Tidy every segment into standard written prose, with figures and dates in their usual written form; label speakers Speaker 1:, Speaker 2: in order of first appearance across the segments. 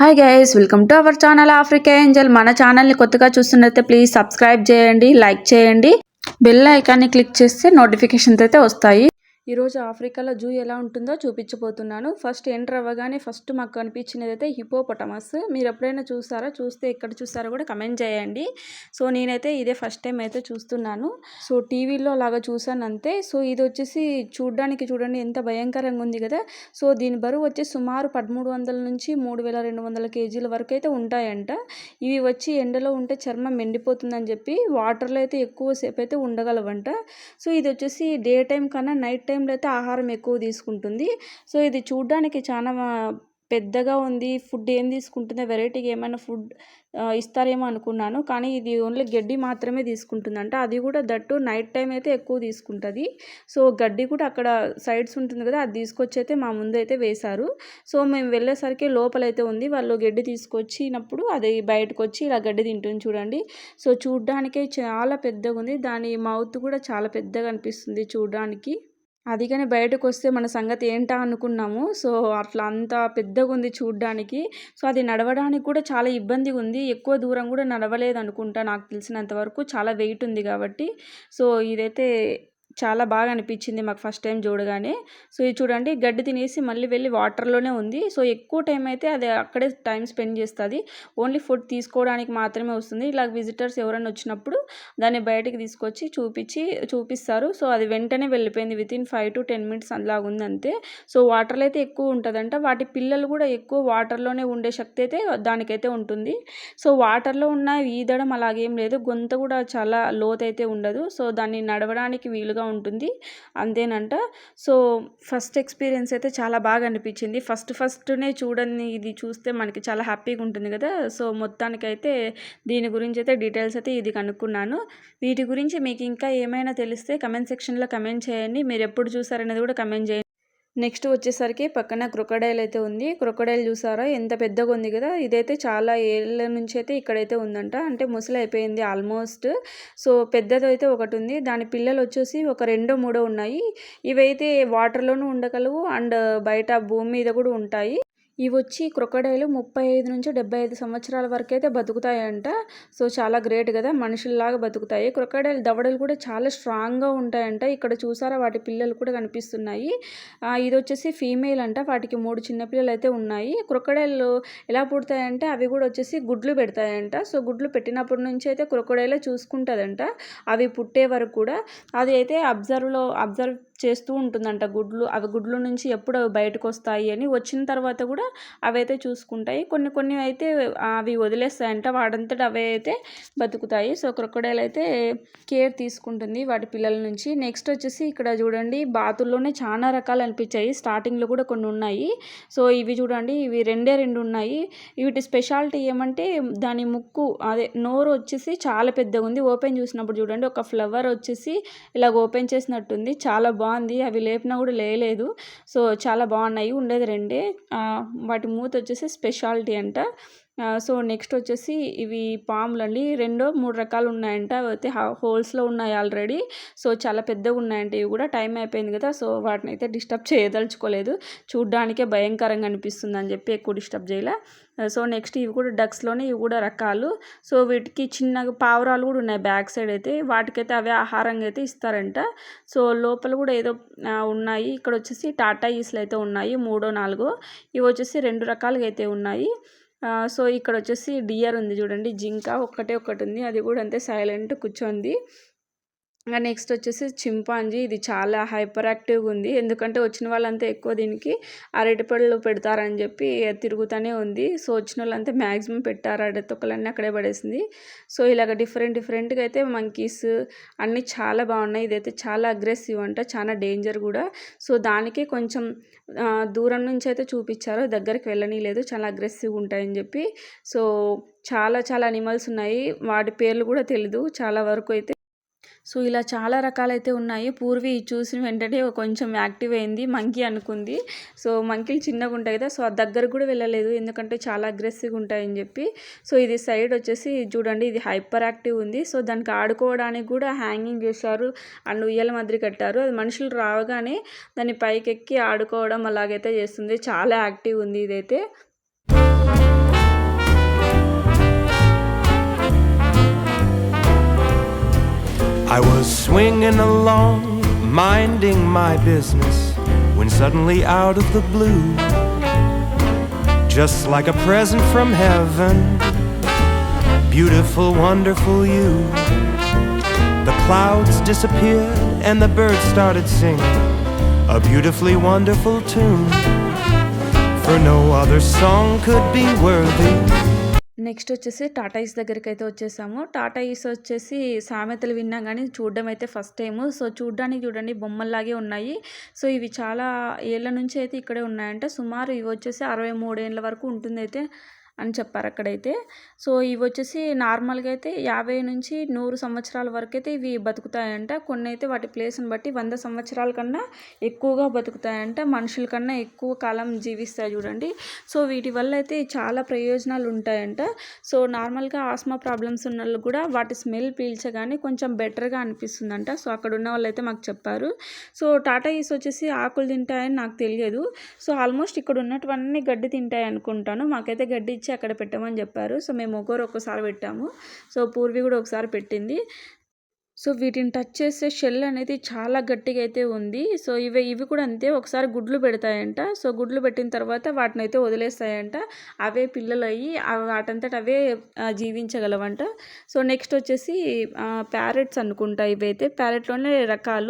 Speaker 1: Hi guys, welcome to our channel Africa Angel. మన ఛానల్ని కొత్తగా చూస్తున్నట్లయితే ప్లీజ్ సబ్స్క్రైబ్ చేయండి, లైక్ చేయండి, బెల్ ఐకాన్ని క్లిక్ చేస్తే నోటిఫికేషన్స్ అయితే వస్తాయి. ఈరోజు ఆఫ్రికాలో జూ ఎలా ఉంటుందో చూపించబోతున్నాను. ఫస్ట్ ఎంటర్ అవ్వగానే ఫస్ట్ మాకు కనిపించినది అయితే హిపోపొటమస్. మీరు ఎప్పుడైనా చూసారా? చూస్తే ఎక్కడ చూసారో కూడా కమెంట్ చేయండి. సో నేనైతే ఇదే ఫస్ట్ టైం అయితే చూస్తున్నాను. సో టీవీలో అలాగా చూసాను అంతే. సో ఇది వచ్చేసి చూడ్డానికి చూడండి ఎంత భయంకరంగా ఉంది కదా. సో దీని బరువు వచ్చేసి సుమారు 1300 నుంచి 3200 కేజీల వరకు అయితే ఉంటాయంట. ఇవి వచ్చి ఎండలో ఉంటే చర్మం ఎండిపోతుందని చెప్పి వాటర్లో అయితే ఎక్కువసేపు అయితే ఉండగలవంట. సో ఇది వచ్చేసి డే టైం కన్నా నైట్ టైంలో అయితే ఆహారం ఎక్కువ తీసుకుంటుంది. సో ఇది చూడ్డానికి చాలా పెద్దగా ఉంది. ఫుడ్ ఏం తీసుకుంటుందో వెరైటీగా ఏమైనా ఫుడ్ ఇస్తారేమో అనుకున్నాను, కానీ ఇది ఓన్లీ గడ్డి మాత్రమే తీసుకుంటుందంట. అది కూడా దట్టు నైట్ టైం అయితే ఎక్కువ తీసుకుంటుంది. సో గడ్డి కూడా అక్కడ సైడ్స్ ఉంటుంది కదా, అది తీసుకొచ్చి అయితే మా ముందు అయితే వేశారు. సో మేము వెళ్ళేసరికి లోపలైతే ఉంది. వాళ్ళు గడ్డి తీసుకొచ్చినప్పుడు అది బయటకు వచ్చి ఇలా గడ్డి తింటుంది చూడండి. సో చూడ్డానికే చాలా పెద్దగా ఉంది. దాని మౌత్ కూడా చాలా పెద్దగా అనిపిస్తుంది చూడడానికి. అది కానీ బయటకు వస్తే మన సంగతి ఏంటా అనుకున్నాము. సో అట్లా అంత పెద్దగా ఉంది చూడ్డానికి. సో అది నడవడానికి కూడా చాలా ఇబ్బందిగా ఉంది. ఎక్కువ దూరం కూడా నడవలేదు అనుకుంటా నాకు తెలిసినంత వరకు. చాలా వెయిట్ ఉంది కాబట్టి. సో ఇదైతే చాలా బాగా అనిపించింది మాకు ఫస్ట్ టైం చూడగానే. సో ఇది చూడండి, గడ్డి తినేసి మళ్ళీ వెళ్ళి వాటర్లోనే ఉంది. సో ఎక్కువ టైం అయితే అది అక్కడే టైం స్పెండ్ చేస్తుంది. ఓన్లీ ఫుడ్ తీసుకోవడానికి మాత్రమే వస్తుంది. ఇలా విజిటర్స్ ఎవరైనా వచ్చినప్పుడు దాన్ని బయటికి తీసుకొచ్చి చూపిస్తారు. సో అది వెంటనే వెళ్ళిపోయింది. వితిన్ 5 to 10 minutes అలా ఉంది అంతే. సో వాటర్లో అయితే ఎక్కువ ఉంటుందంట. వాటి పిల్లలు కూడా ఎక్కువ వాటర్లోనే ఉండే శక్తి అయితే దానికైతే ఉంటుంది. సో వాటర్లో ఉన్న ఈదడం అలాగేం లేదు. గొంత కూడా చాలా లోతైతే ఉండదు. సో దాన్ని నడవడానికి వీలుగా ఉంటుంది అంతేనంట. సో ఫస్ట్ ఎక్స్పీరియన్స్ అయితే చాలా బాగా అనిపించింది. ఫస్ట్నే చూడని ఇది చూస్తే మనకి చాలా హ్యాపీగా ఉంటుంది కదా. సో మొత్తానికైతే దీని గురించి అయితే డీటెయిల్స్ అయితే ఇది కనుక్కున్నాను. వీటి గురించి మీకు ఇంకా ఏమైనా తెలిస్తే కమెంట్ సెక్షన్లో కమెంట్ చేయండి. మీరు ఎప్పుడు చూసారనేది కూడా కమెంట్ చేయండి. నెక్స్ట్ వచ్చేసరికి పక్కన క్రొకడైల్ అయితే ఉంది. క్రొకడైల్ చూసారా ఎంత పెద్దగా ఉంది కదా. ఇదైతే చాలా ఏళ్ళ నుంచి అయితే ఇక్కడైతే ఉందంట. అంటే ముసలి అయిపోయింది ఆల్మోస్ట్. సో పెద్దదైతే ఒకటి ఉంది. దాని పిల్లలు వచ్చేసి ఒక 2-3 ఉన్నాయి. ఇవైతే వాటర్లోనూ ఉండగలవు అండ్ బయట భూమి మీద కూడా ఉంటాయి. ఇవి వచ్చి క్రొకడైలు 35 నుంచి 75 సంవత్సరాల వరకు అయితే బతుకుతాయంట. సో చాలా గ్రేట్ కదా, మనుషుల్లాగా బతుకుతాయి. క్రొకడైల్ దవడలు కూడా చాలా స్ట్రాంగ్గా ఉంటాయంట. ఇక్కడ చూసారా వాటి పిల్లలు కూడా కనిపిస్తున్నాయి. ఇది వచ్చేసి ఫీమేల్ అంట. వాటికి 3 చిన్నపిల్లలు అయితే ఉన్నాయి. క్రొకడైల్ ఎలా పుడతాయంటే అవి కూడా వచ్చేసి గుడ్లు పెడతాయంట. సో గుడ్లు పెట్టినప్పటి నుంచి అయితే క్రొకడైలే చూసుకుంటుందంట అవి పుట్టే వరకు కూడా. అది అయితే అబ్జర్వ్ చేస్తూ ఉంటుందంట అవి గుడ్ల నుంచి ఎప్పుడు అవి బయటకు వస్తాయి అని. వచ్చిన తర్వాత కూడా అవి అయితే చూసుకుంటాయి. కొన్ని అయితే అవి వదిలేస్తాయంట, వాడంతట అవే అయితే బతుకుతాయి. సో క్రొకడైల్ అయితే కేర్ తీసుకుంటుంది వాటి పిల్లల నుంచి. నెక్స్ట్ వచ్చేసి ఇక్కడ చూడండి, బాతుల్లోనే చాలా రకాలు అనిపించాయి. స్టార్టింగ్లో కూడా కొన్ని ఉన్నాయి. సో ఇవి చూడండి, ఇవి 2 ఉన్నాయి. వీటి స్పెషాలిటీ ఏమంటే దాని ముక్కు అదే నోరు వచ్చేసి చాలా పెద్దగా ఉంది. ఓపెన్ చూసినప్పుడు చూడండి, ఒక ఫ్లవర్ వచ్చేసి ఇలా ఓపెన్ చేసినట్టుంది. చాలా బాగుంది. అవి లేపినా కూడా లేలేదు. సో చాలా బాగున్నాయి. ఉండేది 2. వాటి మూత వచ్చేసి స్పెషాలిటీ అంట. సో నెక్స్ట్ వచ్చేసి ఇవి పాములు అండి. 2-3 రకాలు ఉన్నాయంట. అయితే హోల్స్లో ఉన్నాయి ఆల్రెడీ. సో చాలా పెద్దగా ఉన్నాయంట. ఇవి కూడా టైం అయిపోయింది కదా, సో వాటిని అయితే డిస్టర్బ్ చేయదలుచుకోలేదు. చూడ్డానికే భయంకరంగా అనిపిస్తుంది అని చెప్పి ఎక్కువ డిస్టర్బ్ చేయలే. సో నెక్స్ట్ ఇవి కూడా డక్స్లోనే, ఇవి కూడా రకాలు. సో వీటికి చిన్నగా పావురాలు కూడా ఉన్నాయి బ్యాక్ సైడ్ అయితే. వాటికైతే అవే ఆహారంగా అయితే ఇస్తారంట. సో లోపల కూడా ఏదో ఉన్నాయి. ఇక్కడ వచ్చేసి టాటా ఈస్లు అయితే ఉన్నాయి 3-4. ఇవి వచ్చేసి 2 రకాలుగా అయితే ఉన్నాయి. సో ఇక్కడ వచ్చేసి డియర్ ఉంది చూడండి, జింక ఒకటి ఉంది. అది కూడా అంతే సైలెంట్ కూర్చోంది. నెక్స్ట్ వచ్చేసి చింపాంజీ. ఇది చాలా హైపర్ యాక్టివ్గా ఉంది. ఎందుకంటే వచ్చిన వాళ్ళంతా ఎక్కువ దీనికి అరటిపళ్ళు పెడతారని చెప్పి తిరుగుతూనే ఉంది. సో వచ్చిన వాళ్ళంతా మ్యాక్సిమం పెట్టారు, అరటి తొక్కలన్నీ అక్కడే పడేసింది. సో ఇలాగ డిఫరెంట్గా అయితే మంకీస్ అన్నీ చాలా బాగున్నాయి. ఇదైతే చాలా అగ్రెసివ్ అంట, చాలా డేంజర్ కూడా. సో దానికి కొంచెం దూరం నుంచి అయితే చూపించారు, దగ్గరికి వెళ్ళనీయలేదు. చాలా అగ్రెసివ్గా ఉంటాయని చెప్పి. సో చాలా అనిమల్స్ ఉన్నాయి. వాటి పేర్లు కూడా తెలీదు చాలా వరకు అయితే. సో ఇలా చాలా రకాలైతే ఉన్నాయి. పూర్వి చూసిన వెంటనే కొంచెం యాక్టివ్ అయింది, మంకీ అనుకుంది. సో మంకీలు చిన్నగా ఉంటాయి కదా, సో ఆ దగ్గరకు కూడా వెళ్ళలేదు ఎందుకంటే చాలా అగ్రెసివ్గా ఉంటాయని చెప్పి. సో ఇది సైడ్ వచ్చేసి చూడండి, ఇది హైపర్ యాక్టివ్ ఉంది. సో దానికి ఆడుకోవడానికి కూడా హ్యాంగింగ్ చేశారు అండ్ ఉయ్యాల మాదిరి కట్టారు. అది మనుషులు రావగానే దాన్ని పైకెక్కి ఆడుకోవడం అలాగైతే చేస్తుంది. చాలా యాక్టివ్ ఉంది ఇదైతే.
Speaker 2: I was swinging along, minding my business, when suddenly out of the blue, just like a present from heaven, beautiful, wonderful you, the clouds disappeared and the birds started singing a beautifully wonderful tune, for no other song could be worthy.
Speaker 1: Next వచ్చేసి Tata is దగ్గరికి అయితే వచ్చేసాము. Tata is వచ్చేసి సామెతలు విన్నా కానీ చూడడం అయితే ఫస్ట్ టైము. సో చూడడానికి చూడండి బొమ్మల్లాగే ఉన్నాయి. సో ఇవి చాలా ఏళ్ళ నుంచి అయితే ఇక్కడే ఉన్నాయంట. సుమారు ఇవి వచ్చేసి 63 ఏళ్ళ వరకు ఉంటుంది అయితే అని చెప్పారు అక్కడైతే. సో ఇవి వచ్చేసి నార్మల్గా అయితే 50 నుంచి 100 సంవత్సరాల వరకు అయితే ఇవి బతుకుతాయంట. కొన్ని అయితే వాటి ప్లేస్ని బట్టి 100 సంవత్సరాల కన్నా ఎక్కువగా బతుకుతాయంట. మనుషుల కన్నా ఎక్కువ కాలం జీవిస్తాయి చూడండి. సో వీటి వల్ల అయితే చాలా ప్రయోజనాలు ఉంటాయంట. సో నార్మల్గా ఆస్మా ప్రాబ్లమ్స్ ఉన్న వాళ్ళు కూడా వాటి స్మెల్ పీల్చగానే కొంచెం బెటర్గా అనిపిస్తుందంట. సో అక్కడ ఉన్న వాళ్ళు అయితే మాకు చెప్పారు. సో టాటా ఈస్ వచ్చేసి ఆకులు తింటాయని నాకు తెలియదు. సో ఆల్మోస్ట్ ఇక్కడ ఉన్నటువన్నీ గడ్డి తింటాయి అనుకుంటాను. మాకైతే గడ్డి ఇచ్చి అక్కడ పెట్టమని చెప్పారు. సో మేము ఒక్కసారి పెట్టాము. సో పూర్వి కూడా ఒకసారి పెట్టింది. సో వీటిని టచ్ చేసే షెల్ అనేది చాలా గట్టిగా అయితే ఉంది. సో ఇవి కూడా అంతే, ఒకసారి గుడ్లు పెడతాయంట. సో గుడ్లు పెట్టిన తర్వాత వాటిని అయితే వదిలేస్తాయంట. అవే పిల్లలు అయ్యి వాటంతట అవే జీవించగలవంట. సో నెక్స్ట్ వచ్చేసి ప్యారెట్స్ అనుకుంటా. ఇవైతే ప్యారెట్లోనే రకాలు.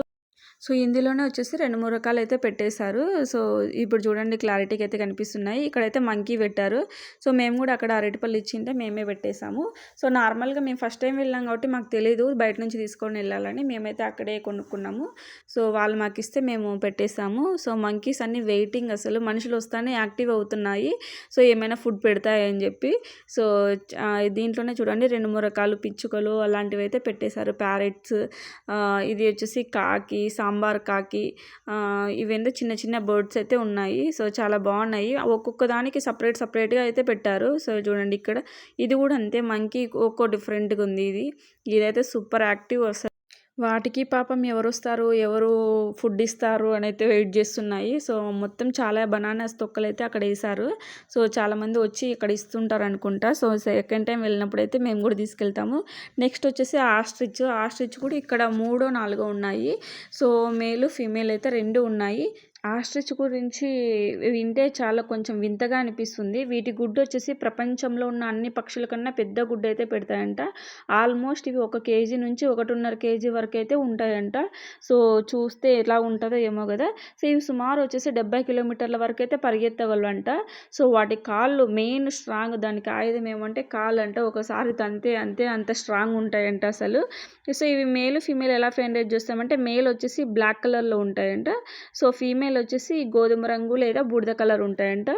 Speaker 1: సో ఇందులోనే వచ్చేసి 2-3 రకాలు అయితే పెట్టేశారు. సో ఇప్పుడు చూడండి క్లారిటీకి అయితే కనిపిస్తున్నాయి. ఇక్కడైతే మంకీ పెట్టారు. సో మేము కూడా అక్కడ అరటిపళ్ళు ఇచ్చింటే మేమే పెట్టేశాము. సో నార్మల్గా మేము ఫస్ట్ టైం వెళ్ళాం కాబట్టి మాకు తెలియదు బయట నుంచి తీసుకొని వెళ్ళాలని. మేమైతే అక్కడే కొనుక్కున్నాము. సో వాళ్ళు మాకు ఇస్తే మేము పెట్టేశాము. సో మంకీస్ అన్ని వెయిటింగ్, అసలు మనుషులు వస్తానే యాక్టివ్ అవుతున్నాయి. సో ఏమైనా ఫుడ్ పెడతాయని చెప్పి. సో దీంట్లోనే చూడండి 2-3 రకాలు పిచ్చుకలు అలాంటివి అయితే పెట్టేశారు. ప్యారెట్స్, ఇది వచ్చేసి కాకి, సాంబార్ కాకి, ఇవేందో చిన్న చిన్న బర్డ్స్ అయితే ఉన్నాయి. సో చాలా బాగున్నాయి. ఒక్కొక్క దానికి సపరేట్గా అయితే పెట్టారు. సో చూడండి ఇక్కడ ఇది కూడా అంతే, మంకీ ఒక్కో డిఫరెంట్గా ఉంది. ఇదైతే సూపర్ యాక్టివ్. అసలు వాటికి పాపం ఎవరు ఫుడ్ ఇస్తారు అని అయితే వెయిట్ చేస్తున్నాయి. సో మొత్తం చాలా బనానాస్ తొక్కలు అయితే అక్కడ వేశారు. సో చాలామంది వచ్చి ఇక్కడ ఇస్తుంటారు అనుకుంటా. సో సెకండ్ టైం వెళ్ళినప్పుడు అయితే మేము కూడా తీసుకెళ్తాము. నెక్స్ట్ వచ్చేసి ఆస్ట్రిచ్ కూడా ఇక్కడ 3-4 ఉన్నాయి. సో మేలు ఫీమేల్ అయితే 2 ఉన్నాయి. ఆస్ట్రిచ్ గురించి వింటే చాలా కొంచెం వింతగా అనిపిస్తుంది. వీటి గుడ్డు వచ్చేసి ప్రపంచంలో ఉన్న అన్ని పక్షుల కన్నా పెద్ద గుడ్డు అయితే పెడతాయంట. ఆల్మోస్ట్ ఇవి 1 కేజీ నుంచి 1.5 కేజీ వరకు అయితే ఉంటాయంట. సో చూస్తే ఎలా ఉంటుందో ఏమో కదా. సో ఇవి సుమారు వచ్చేసి 70 కిలోమీటర్ల వరకు అయితే పరిగెత్తగలవంట. సో వాటి కాళ్ళు మెయిన్ స్ట్రాంగ్, దానికి ఆయుధం ఏమంటే కాళ్ళు అంట. ఒకసారి అంత స్ట్రాంగ్ ఉంటాయంట అసలు. సో ఇవి మేల్ ఫీమేల్ ఎలా ఫైండ్ అవుట్ చేస్తామంటే, మేల్ వచ్చేసి బ్లాక్ కలర్లో ఉంటాయంట. సో ఫీమేల్ వచ్చేసి గోధుమ రంగు లేదా బూడిద కలర్ ఉంటాయంట.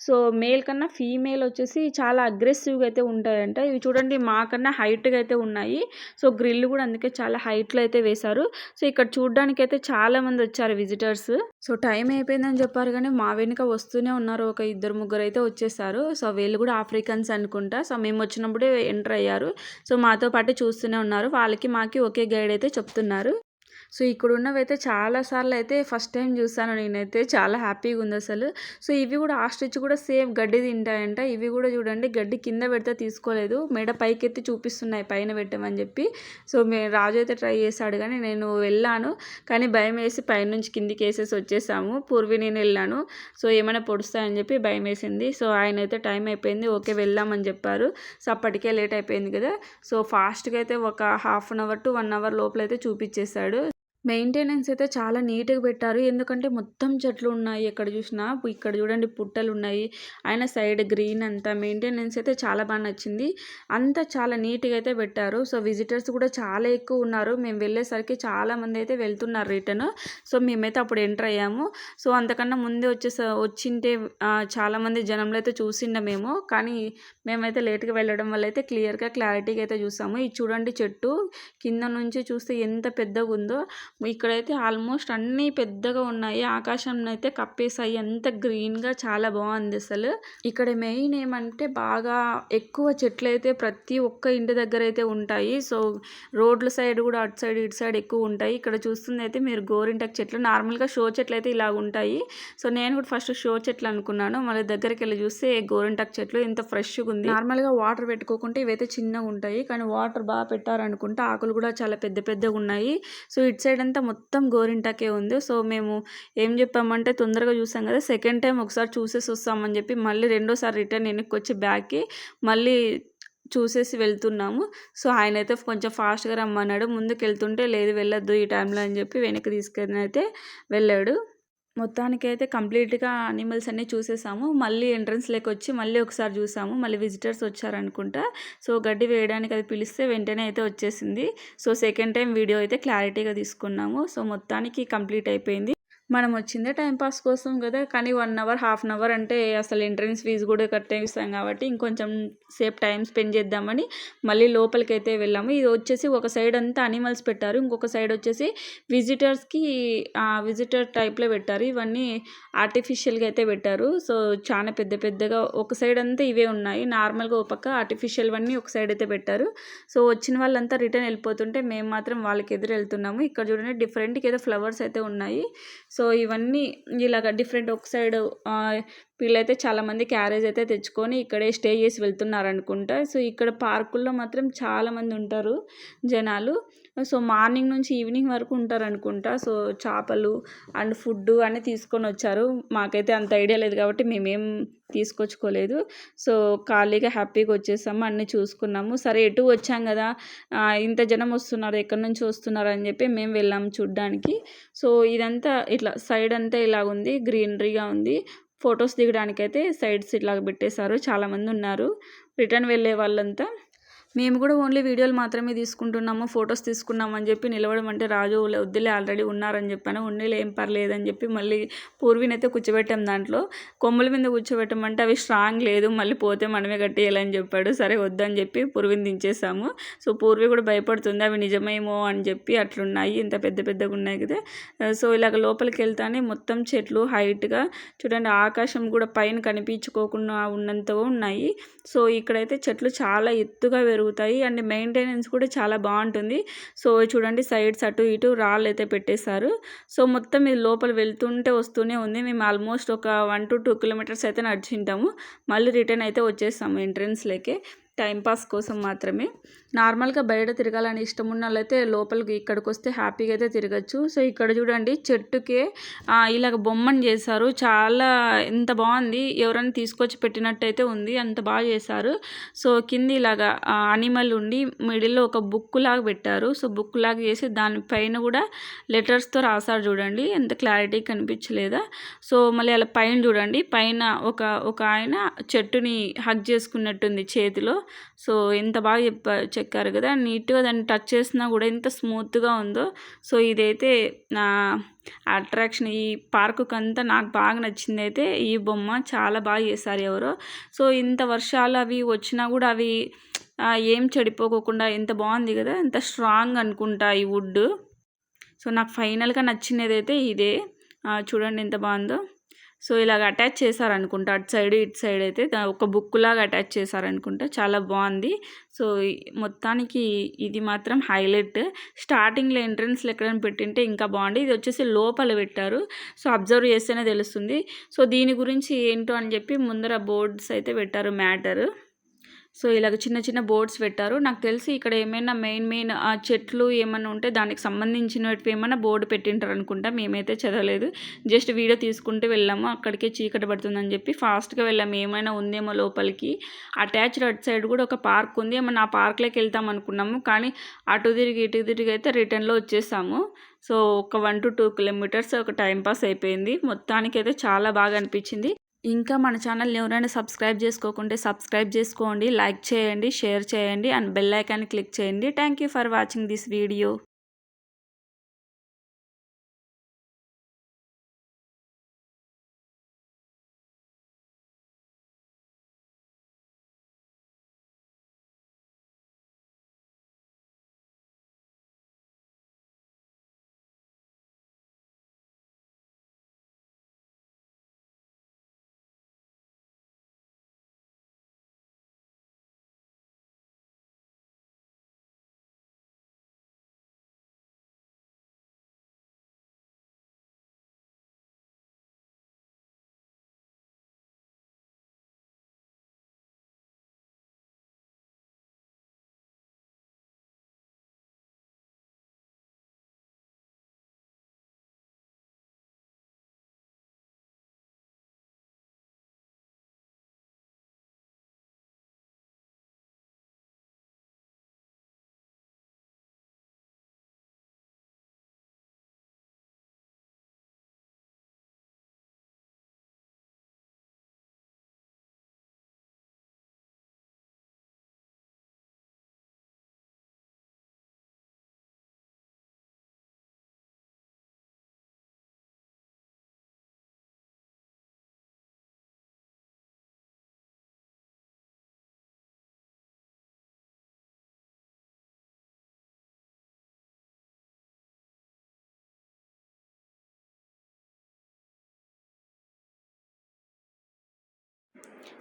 Speaker 1: సో మేల్ కన్నా ఫీమేల్ వచ్చేసి చాలా అగ్రెసివ్గా అయితే ఉంటాయంట. ఇవి చూడండి మాకన్నా హైట్గా అయితే ఉన్నాయి. సో గ్రిల్ కూడా అందుకే చాలా హైట్లో అయితే వేశారు. సో ఇక్కడ చూడడానికి అయితే చాలా మంది వచ్చారు విజిటర్స్. సో టైం అయిపోయిందని చెప్పారు కానీ మా వెనుక వస్తూనే ఉన్నారు. ఒక 2-3 అయితే వచ్చేసారు. సో వీళ్ళు కూడా ఆఫ్రికన్స్ అనుకుంటా. సో మేము వచ్చినప్పుడే ఎంటర్ అయ్యారు. సో మాతో పాటు చూస్తూనే ఉన్నారు. వాళ్ళకి మాకి ఒకే గైడ్ అయితే చెప్తున్నారు. సో ఇక్కడ ఉన్నవైతే చాలాసార్లు అయితే ఫస్ట్ టైం చూసాను నేనైతే. చాలా హ్యాపీగా ఉంది అసలు. సో ఇవి కూడా ఆస్ట్రిచ్ కూడా సేమ్ గడ్డి తింటాయంట. ఇవి కూడా చూడండి గడ్డి కింద పెడితే తీసుకోలేదు, మెడ పైకెత్తి చూపిస్తున్నాయి పైన పెట్టమని చెప్పి. సో రాజు అయితే ట్రై చేశాడు కానీ నేను వెళ్ళాను, కానీ భయం వేసి పైనుంచి కిందికి వేసేసి వచ్చేసాము. పూర్వి నేను వెళ్ళాను. సో ఏమైనా పొడుస్తాయని చెప్పి భయం వేసింది. సో ఆయన అయితే టైం అయిపోయింది ఓకే వెళ్దామని చెప్పారు. సో అప్పటికే లేట్ అయిపోయింది కదా. సో ఫాస్ట్గా అయితే ఒక 1/2 అవర్ to 1 అవర్ లోపల అయితే చూపించేశాడు. మెయింటెనెన్స్ అయితే చాలా నీట్గా పెట్టారు. ఎందుకంటే మొత్తం చెట్లు ఉన్నాయి ఎక్కడ చూసినా. ఇక్కడ చూడండి పుట్టలు ఉన్నాయి, ఆయన సైడ్ గ్రీన్ అంతా. మెయింటెనెన్స్ అయితే చాలా బాగా నచ్చింది. అంతా చాలా నీట్గా అయితే పెట్టారు. సో విజిటర్స్ కూడా చాలా ఎక్కువ ఉన్నారు. మేము వెళ్ళేసరికి చాలామంది అయితే వెళ్తున్నారు రిటర్న్. సో మేమైతే అప్పుడు ఎంటర్ అయ్యాము. సో అంతకన్నా ముందే వచ్చింటే చాలామంది జనంలో అయితే చూసిండమేమో, కానీ మేమైతే లేట్గా వెళ్ళడం వల్ల అయితే క్లియర్గా క్లారిటీగా అయితే చూసాము. ఇది చూడండి చెట్టు కింద నుంచి చూస్తే ఎంత పెద్దగా ఉందో. ఇక్కడైతే ఆల్మోస్ట్ అన్నీ పెద్దగా ఉన్నాయి. ఆకాశం అయితే కప్పేసాయి. అంత గ్రీన్‌గా చాలా బాగుంది అసలు. ఇక్కడ మెయిన్ ఏమంటే బాగా ఎక్కువ చెట్లయితే ప్రతి ఒక్క ఇంటి దగ్గర అయితే ఉంటాయి. సో రోడ్ల సైడ్ కూడా అటు సైడ్ ఇటు సైడ్ ఎక్కువ ఉంటాయి. ఇక్కడ చూస్తుంది అయితే మీరు గోరింటాకు చెట్లు. నార్మల్‌గా షో చెట్లు అయితే ఇలా ఉంటాయి. సో నేను కూడా ఫస్ట్ షో చెట్లు అనుకున్నాను. మళ్ళీ దగ్గరికి వెళ్ళి చూస్తే గోరింటాకు చెట్లు ఇంత ఫ్రెష్‌గా ఉంది. నార్మల్‌గా వాటర్ పెట్టుకోకుంటే ఇవైతే చిన్నగా ఉంటాయి. కానీ వాటర్ బాగా పెట్టారనుకుంటే ఆకులు కూడా చాలా పెద్ద పెద్దగా ఉన్నాయి. సో ఇటు సైడ్ అంతా మొత్తం గోరింటాకే ఉంది. సో మేము ఏం చెప్పామంటే తొందరగా చూసాం కదా, సెకండ్ టైం ఒకసారి చూసేసి వస్తామని చెప్పి మళ్ళీ రెండోసారి రిటర్న్ వెనక్కి వచ్చి బ్యాక్కి మళ్ళీ చూసేసి వెళ్తున్నాము. సో ఆయనైతే కొంచెం ఫాస్ట్గా రమ్మన్నాడు. ముందుకు వెళ్తుంటే లేదు వెళ్ళొద్దు ఈ టైంలో అని చెప్పి వెనక్కి తీసుకొని అయితే వెళ్ళాడు. మొత్తానికైతే కంప్లీట్‌గా యానిమల్స్ అన్నీ చూసేసాము. మళ్ళీ ఎంట్రన్స్‌లోకి వచ్చి మళ్ళీ ఒకసారి చూసాము. మళ్ళీ విజిటర్స్ వచ్చారనుకుంటా. సో గడ్డి వేయడానికి అది పిలిస్తే వెంటనే అయితే వచ్చేసింది. సో సెకండ్ టైం వీడియో అయితే క్లారిటీగా తీసుకున్నాము. సో మొత్తానికి కంప్లీట్ అయిపోయింది. మనం వచ్చిందే టైం పాస్ కోసం కదా, కానీ 1 అవర్ హాఫ్ అన్ అవర్ అంటే అసలు ఎంట్రన్స్ ఫీజు కూడా కట్టేస్తాం కాబట్టి ఇంకొంచెం సేపు టైం స్పెండ్ చేద్దామని మళ్ళీ లోపలికైతే వెళ్ళాము. ఇది వచ్చేసి ఒక సైడ్ అంతా అనిమల్స్ పెట్టారు, ఇంకొక సైడ్ వచ్చేసి విజిటర్స్కి విజిటర్ టైప్లో పెట్టారు. ఇవన్నీ ఆర్టిఫిషియల్గా అయితే పెట్టారు. సో చాలా పెద్ద పెద్దగా ఒక సైడ్ అంతా ఇవే ఉన్నాయి. నార్మల్గా ఒక పక్క ఆర్టిఫిషియల్ అన్నీ ఒక సైడ్ అయితే పెట్టారు. సో వచ్చిన వాళ్ళంతా రిటర్న్ వెళ్ళిపోతుంటే మేము మాత్రం వాళ్ళకి ఎదురు వెళ్తున్నాము. ఇక్కడ చూడండి డిఫరెంట్గా ఏదో ఫ్లవర్స్ అయితే ఉన్నాయి. సో ఇవన్నీ ఇలాగ డిఫరెంట్ ఒక సైడ్ వీళ్ళైతే చాలామంది క్యారేజ్ అయితే తెచ్చుకొని ఇక్కడే స్టే చేసి వెళ్తున్నారు అనుకుంటా. సో ఇక్కడ పార్కుల్లో మాత్రం చాలామంది ఉంటారు జనాలు. సో మార్నింగ్ నుంచి ఈవినింగ్ వరకు ఉంటారు అనుకుంటా. సో చేపలు అండ్ ఫుడ్ అన్నీ తీసుకొని వచ్చారు. మాకైతే అంత ఐడియా లేదు కాబట్టి మేమేం తీసుకొచ్చుకోలేదు. సో ఖాళీగా హ్యాపీగా వచ్చేసాము, అన్నీ చూసుకున్నాము. సరే ఎటు వచ్చాం కదా, ఇంత జనం వస్తున్నారు ఎక్కడి నుంచి వస్తున్నారు అని చెప్పి మేము వెళ్ళాము చూడ్డానికి. సో ఇదంతా ఇట్లా సైడ్ అంతా ఇలాగుంది, గ్రీనరీగా ఉంది. ఫొటోస్ దిగడానికైతే సైడ్స్ ఇట్లాగ పెట్టేశారు. చాలామంది ఉన్నారు రిటర్న్ వెళ్ళే వాళ్ళంతా. మేము కూడా ఓన్లీ వీడియోలు మాత్రమే తీసుకుంటున్నాము, ఫొటోస్ తీసుకున్నామని చెప్పి నిలవడం అంటే రాజు వద్దులే ఆల్రెడీ ఉన్నారని చెప్పాను. ఉన్నీళ్ళు ఏం పర్లేదని చెప్పి మళ్ళీ పూర్వీనైతే కూర్చోబెట్టాం. దాంట్లో కొమ్ముల మీద కూర్చోబెట్టమంటే అవి స్ట్రాంగ్ లేదు, మళ్ళీ పోతే మనమే కట్టేయాలని చెప్పాడు. సరే వద్దని చెప్పి పూర్వీని దించేసాము. సో పూర్వీ కూడా భయపడుతుంది అవి నిజమేమో అని చెప్పి. అట్లున్నాయి, ఇంత పెద్ద పెద్దగా ఉన్నాయి కదా. సో ఇలాగ లోపలికి వెళ్తానే మొత్తం చెట్లు హైట్గా చూడండి, ఆకాశం కూడా పైన కనిపించుకోకుండా ఉన్నంతగా ఉన్నాయి. సో ఇక్కడైతే చెట్లు చాలా ఎత్తుగా పెరుగుతాయి అండ్ మెయింటెనెన్స్ కూడా చాలా బాగుంటుంది. సో చూడండి సైడ్స్ అటు ఇటు రాళ్ళు అయితే పెట్టేశారు. సో మొత్తం ఇది లోపల వెళ్తుంటే వస్తూనే ఉంది. మేము ఆల్మోస్ట్ ఒక 1 to 2 కిలోమీటర్స్ అయితే నడిచింటాము. మళ్ళీ రిటర్న్ అయితే వచ్చేసాము ఎంట్రన్స్లోకి. టైంపాస్ కోసం మాత్రమే. నార్మల్గా బయట తిరగాలని ఇష్టం ఉన్న వాళ్ళైతే లోపలికి ఇక్కడికి వస్తే హ్యాపీగా అయితే తిరగచ్చు. సో ఇక్కడ చూడండి చెట్టుకే ఇలాగ బొమ్మను చేశారు. చాలా ఎంత బాగుంది, ఎవరైనా తీసుకొచ్చి పెట్టినట్టయితే ఉంది, అంత బాగా చేశారు. సో కింద ఇలాగా అనిమల్ ఉండి మిడిల్లో ఒక బుక్ లాగా పెట్టారు. సో బుక్ లాగా చేసి దానిపైన కూడా లెటర్స్తో రాశారు. చూడండి ఎంత క్లారిటీ కనిపించలేదా. సో మళ్ళీ అలా పైన చూడండి, పైన ఒక ఆయన చెట్టుని హగ్ చేసుకున్నట్టుంది చేతిలో. సో ఎంత బాగా చెక్కారు కదా, నీట్గా దాన్ని టచ్ చేసినా కూడా ఎంత స్మూత్గా ఉందో. సో ఇదైతే నా అట్రాక్షన్ ఈ పార్కుకి అంతా నాకు బాగా నచ్చింది అయితే ఈ బొమ్మ. చాలా బాగా చేశారు ఎవరో. సో ఇంత వర్షాలు అవి వచ్చినా కూడా అవి ఏం చెడిపోకుండా ఎంత బాగుంది కదా, ఎంత స్ట్రాంగ్ అనుకుంటా ఈ వుడ్. సో నాకు ఫైనల్గా నచ్చినది అయితే ఇదే. చూడండి ఎంత బాగుందో. సో ఇలాగ అటాచ్ చేశారనుకుంటా, అటు సైడ్ ఇటు సైడ్ అయితే ఒక బుక్ లాగా అటాచ్ చేశారనుకుంటా. చాలా బాగుంది. సో మొత్తానికి ఇది మాత్రం హైలైట్. స్టార్టింగ్లో ఎంట్రన్స్లో ఎక్కడైనా పెట్టింటే ఇంకా బాగుంది. ఇది వచ్చేసి లోపల పెట్టారు. సో అబ్జర్వ్ చేస్తేనే తెలుస్తుంది. సో దీని గురించి ఏంటో అని చెప్పి ముందర బోర్డ్స్ అయితే పెట్టారు, మ్యాటర్. సో ఇలాగ చిన్న చిన్న బోర్డ్స్ పెట్టారు. నాకు తెలిసి ఇక్కడ ఏమైనా మెయిన్ చెట్లు ఏమైనా ఉంటే దానికి సంబంధించినవి ఏమైనా బోర్డు పెట్టింటారు అనుకుంటా. మేమైతే చదవలేదు, జస్ట్ వీడియో తీసుకుంటూ వెళ్ళాము. అక్కడికే చీకటి పడుతుందని చెప్పి ఫాస్ట్గా వెళ్ళాము, ఏమైనా ఉందేమో లోపలికి. అటాచ్డ్ అటు సైడ్ కూడా ఒక పార్క్ ఉంది, ఏమన్నా ఆ పార్క్లోకి వెళ్తాం అనుకున్నాము. కానీ అటు తిరిగి ఇటు తిరిగి అయితే రిటర్న్లో వచ్చేసాము. సో ఒక 1 to 2 కిలోమీటర్స్ ఒక టైంపాస్ అయిపోయింది. మొత్తానికైతే చాలా బాగా అనిపించింది. ఇంకా మన ఛానల్ని ఎవరైనా సబ్స్క్రైబ్ చేసుకోకుంటే సబ్స్క్రైబ్ చేసుకోండి, లైక్ చేయండి, షేర్ చేయండి అండ్ బెల్ ఐకాన్ని క్లిక్ చేయండి. Thank you for watching this video.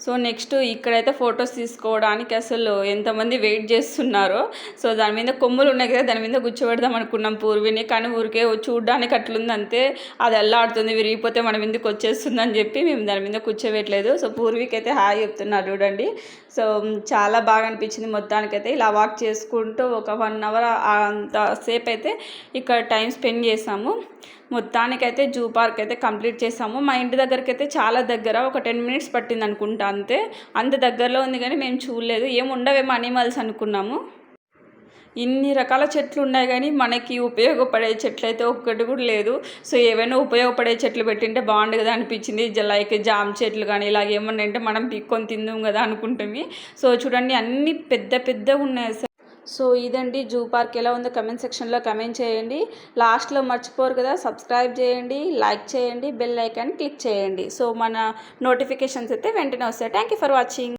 Speaker 1: So next ఇక్కడైతే ఫొటోస్ తీసుకోవడానికి అసలు ఎంతమంది వెయిట్ చేస్తున్నారో. సో దాని మీద కొమ్ములు ఉన్నాయి కదా, దాని మీద కూర్చోబెడదాం అనుకున్నాం పూర్విని, కానీ ఊరికే చూడడానికి అట్లుంది అంతే, అది అల్లాడుతుంది, విరిగిపోతే మన మీదకి వచ్చేస్తుంది అని చెప్పి మేము దాని మీద కూర్చోబెట్టలేదు. సో పూర్వికి అయితే హాయ్ చెప్తున్నారు చూడండి. సో చాలా బాగా అనిపించింది మొత్తానికైతే. ఇలా వాక్ చేసుకుంటూ ఒక 1 అవర్ అంతసేపు అయితే ఇక్కడ టైం స్పెండ్ చేసాము. మొత్తానికైతే జూ పార్క్ అయితే కంప్లీట్ చేసాము. మా ఇంటి దగ్గరికి అయితే చాలా దగ్గర, ఒక 10 మినిట్స్ పట్టింది అనుకుంటా అంతే. అంత దగ్గరలో ఉంది కానీ మేము చూడలేదు, ఏమి ఉండవేమో అనిమల్స్ అనుకున్నాము. ఇన్ని రకాల చెట్లు ఉన్నాయి కానీ మనకి ఉపయోగపడే చెట్లు అయితే ఒక్కటి కూడా లేదు. సో ఏవైనా ఉపయోగపడే చెట్లు పెట్టింటే బాగుండు కదా అనిపించింది. లైక్ జామ చెట్లు కానీ ఇలాగ ఏమన్నా అంటే మనం పిక్కొని తిందాం కదా అనుకుంటాము. సో చూడండి అన్ని పెద్ద పెద్దగా ఉన్నాయి. సో ఇదండి జూ పార్క్. ఎలా ఉందో కమెంట్ సెక్షన్లో కమెంట్ చేయండి. లాస్ట్లో మర్చిపోరు కదా, సబ్స్క్రైబ్ చేయండి, లైక్ చేయండి, బెల్ ఐకాన్ క్లిక్ చేయండి. సో మన నోటిఫికేషన్స్ అయితే వెంటనే వస్తాయి. Thank you for watching.